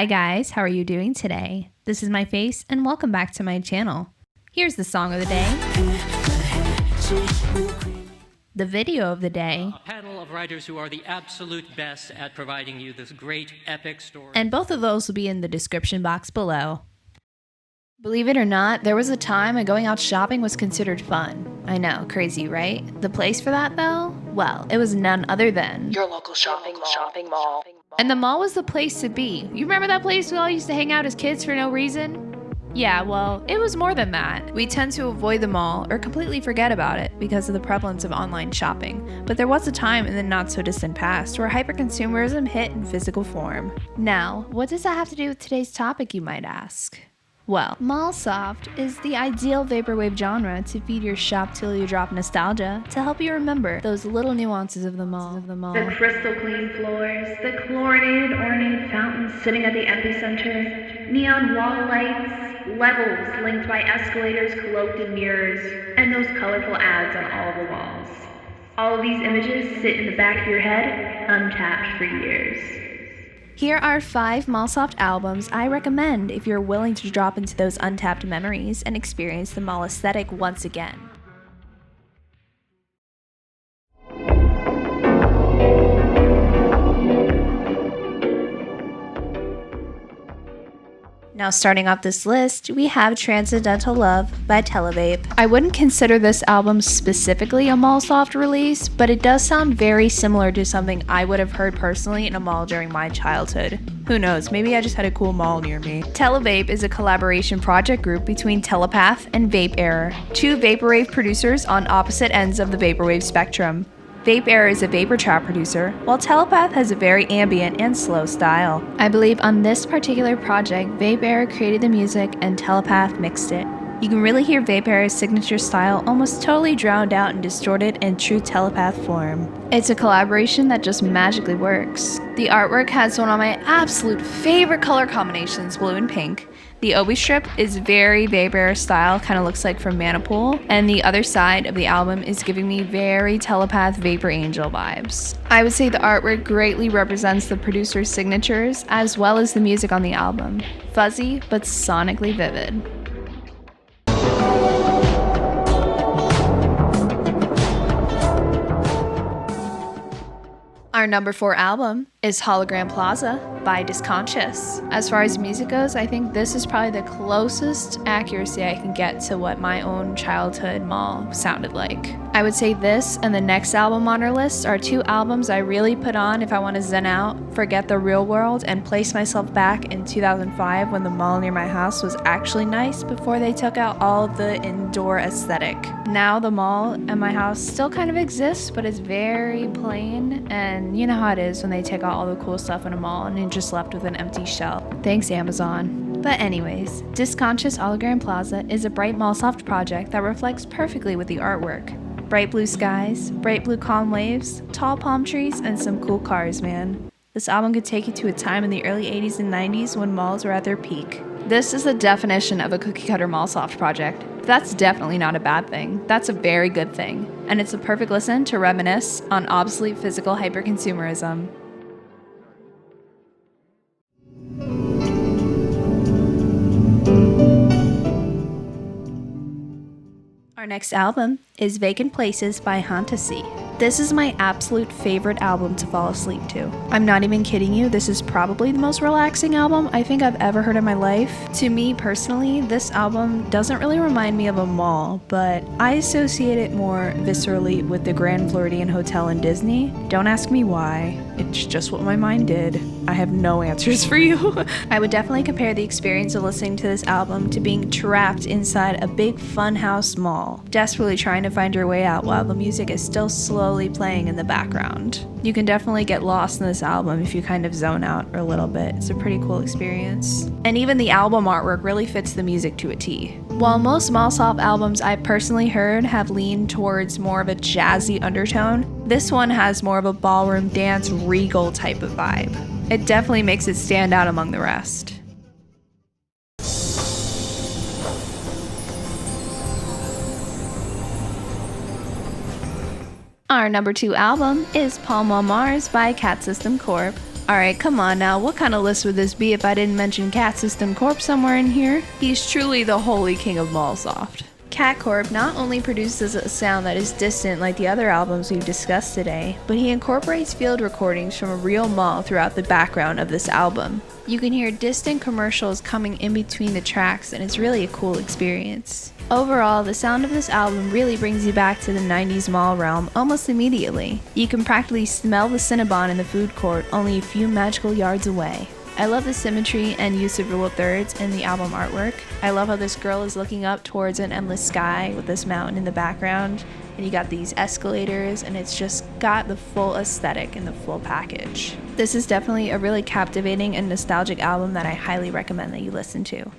Hi guys, how are you doing today? This is my face and welcome back to my channel. Here's the song of the day. The video of the day. A panel of writers who are the absolute best at providing you this great epic story. And both of those will be in the description box below. Believe it or not, there was a time when going out shopping was considered fun. I know, crazy, right? The place for that though? Well, it was none other than your local shopping mall. And the mall was the place to be. You remember that place we all used to hang out as kids for no reason? Yeah, well, it was more than that. We tend to avoid the mall or completely forget about it because of the prevalence of online shopping. But there was a time in the not so distant past where hyperconsumerism hit in physical form. Now, what does that have to do with today's topic, you might ask? Well, Mallsoft is the ideal vaporwave genre to feed your shop till you drop nostalgia to help you remember those little nuances of the mall. The crystal clean floors, the chlorinated ornate fountains sitting at the epicenter, neon wall lights, levels linked by escalators cloaked in mirrors, and those colorful ads on all the walls. All of these images sit in the back of your head, untapped for years. Here are 5 Mallsoft albums I recommend if you're willing to drop into those untapped memories and experience the mall aesthetic once again. Now starting off this list, we have Transcendental Love by tel-vape. I wouldn't consider this album specifically a Mallsoft release, but it does sound very similar to something I would have heard personally in a mall during my childhood. Who knows, maybe I just had a cool mall near me. tel-vape is a collaboration project group between Telepath and Вideоe, 2 vaporwave producers on opposite ends of the vaporwave spectrum. Вideoe is a vapor trap producer, while Telepath has a very ambient and slow style. I believe on this particular project, Вideoe created the music and Telepath mixed it. You can really hear Вideoe's signature style almost totally drowned out and distorted in true Telepath form. It's a collaboration that just magically works. The artwork has one of my absolute favorite color combinations, blue and pink. The obi strip is very Вideoe style, kind of looks like from Manipool, and the other side of the album is giving me very Telepath Vapor Angel vibes. I would say the artwork greatly represents the producer's signatures as well as the music on the album. Fuzzy, but sonically vivid. Our number 4 album is Hologram Plaza by Disconscious. As far as music goes, I think this is probably the closest accuracy I can get to what my own childhood mall sounded like. I would say this and the next album on our list are 2 albums I really put on if I want to zen out, forget the real world, and place myself back in 2005 when the mall near my house was actually nice before they took out all the indoor aesthetic. Now the mall at my house still kind of exists, but it's very plain, and you know how it is when they take out all the cool stuff in a mall and you're just left with an empty shell. Thanks, Amazon. But anyways, Disconscious Hologram Plaza is a bright Mallsoft project that reflects perfectly with the artwork. Bright blue skies, bright blue calm waves, tall palm trees, and some cool cars, man. This album could take you to a time in the early 80s and 90s when malls were at their peak. This is the definition of a cookie-cutter Mallsoft project. But that's definitely not a bad thing. That's a very good thing. And it's a perfect listen to reminisce on obsolete physical hyperconsumerism. Our next album is Vacant Places by Fantasy. This is my absolute favorite album to fall asleep to. I'm not even kidding you, this is probably the most relaxing album I think I've ever heard in my life. To me personally, this album doesn't really remind me of a mall, but I associate it more viscerally with the Grand Floridian Hotel in Disney. Don't ask me why, it's just what my mind did. I have no answers for you. I would definitely compare the experience of listening to this album to being trapped inside a big funhouse mall, desperately trying to find your way out while the music is still slowly playing in the background. You can definitely get lost in this album if you kind of zone out a little bit. It's a pretty cool experience. And even the album artwork really fits the music to a T. While most Mallsoft albums I've personally heard have leaned towards more of a jazzy undertone, this one has more of a ballroom dance regal type of vibe. It definitely makes it stand out among the rest. Our number 2 album is Palm on Mars by Cat System Corp. Alright, come on now, what kind of list would this be if I didn't mention Cat System Corp somewhere in here? He's truly the holy king of Mallsoft. Cat Corp not only produces a sound that is distant like the other albums we've discussed today, but he incorporates field recordings from a real mall throughout the background of this album. You can hear distant commercials coming in between the tracks, and it's really a cool experience. Overall, the sound of this album really brings you back to the 90s mall realm almost immediately. You can practically smell the Cinnabon in the food court only a few magical yards away. I love the symmetry and use of rule of thirds in the album artwork. I love how this girl is looking up towards an endless sky with this mountain in the background, and you got these escalators, and it's just got the full aesthetic in the full package. This is definitely a really captivating and nostalgic album that I highly recommend that you listen to.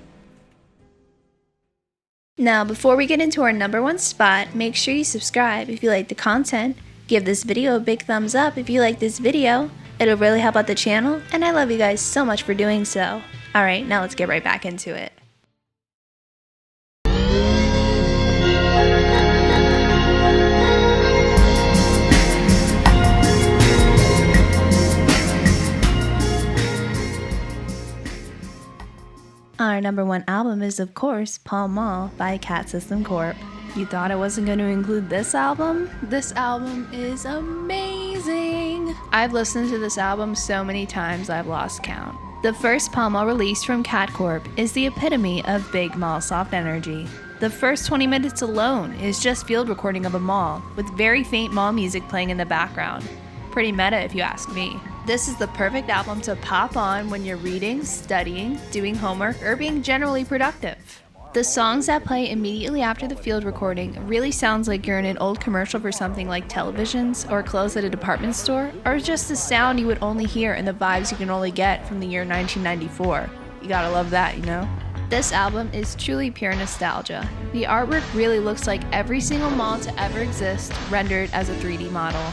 Now, before we get into our number one spot, make sure you subscribe if you like the content, give this video a big thumbs up if you like this video. It'll really help out the channel, and I love you guys so much for doing so. Alright, now let's get right back into it. Our number one album is, of course, Pall Mall by Cat System Corp. You thought I wasn't going to include this album? This album is amazing! I've listened to this album so many times I've lost count. The first Pall Mall release from Cat Corp is the epitome of big Mallsoft energy. The first 20 minutes alone is just field recording of a mall, with very faint mall music playing in the background. Pretty meta if you ask me. This is the perfect album to pop on when you're reading, studying, doing homework, or being generally productive. The songs that play immediately after the field recording really sounds like you're in an old commercial for something like televisions or clothes at a department store, or just the sound you would only hear and the vibes you can only get from the year 1994. You gotta love that, you know? This album is truly pure nostalgia. The artwork really looks like every single mall to ever exist, rendered as a 3D model.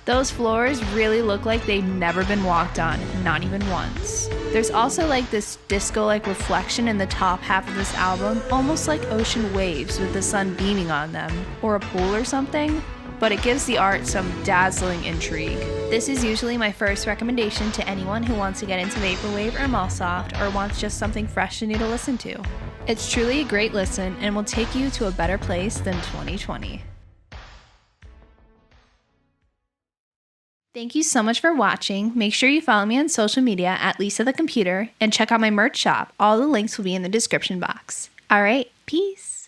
Those floors really look like they've never been walked on, not even once. There's also like this disco-like reflection in the top half of this album, almost like ocean waves with the sun beaming on them, or a pool or something, but it gives the art some dazzling intrigue. This is usually my first recommendation to anyone who wants to get into Vaporwave or Mallsoft, or wants just something fresh and new to listen to. It's truly a great listen and will take you to a better place than 2020. Thank you so much for watching. Make sure you follow me on social media at Lisa the Computer and check out my merch shop. All the links will be in the description box. Alright, peace!